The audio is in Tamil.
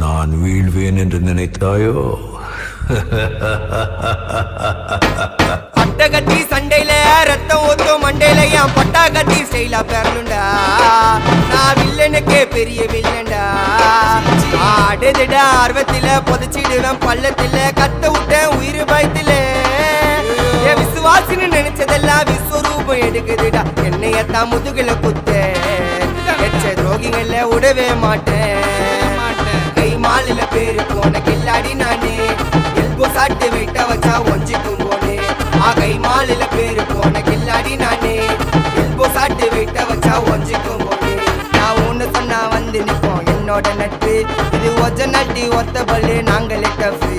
நான் வீழ்வேன் என்று நினைத்தாயோ? பட்டகத்தி சண்டையில ரத்தம் ஊத்தும் மண்டையில என் பட்டாகத்தி ஸ்டைலா பெறலுண்டா. நான் வில்லனுக்கே பெரிய வில்லன்டா. ஆடுதிட ஆர்வத்தில புதைச்சிடுவேன் பள்ளத்தில கத்த விட்டேன் உயிர் பயத்தில. என் விசுவாசின்னு நினைச்சதெல்லாம் விஸ்வரூபம் எடுக்குதுடா. என்னையத்தான் முதுகுல குத்த எச்ச துரோகிகள விடவே மாட்டேன். கை மாலில பேரு போன கில்லாடி நானே. எல்போ சாட்டு வெயிட்ட வச்சா ஒஞ்சிக்கும் போனே. கை மாலில பேரு போன கில்லாடி நானே. எல்போ சாட்டு வெயிட்ட வச்சா ஒஞ்சிக்கும் போனே. நான் ஒண்ணு சொன்னா வந்து நிப்போம் என்னோட நட்பு. இது ஒஜ நட்டி ஒத்த பல்லு நாங்களே டஃபு.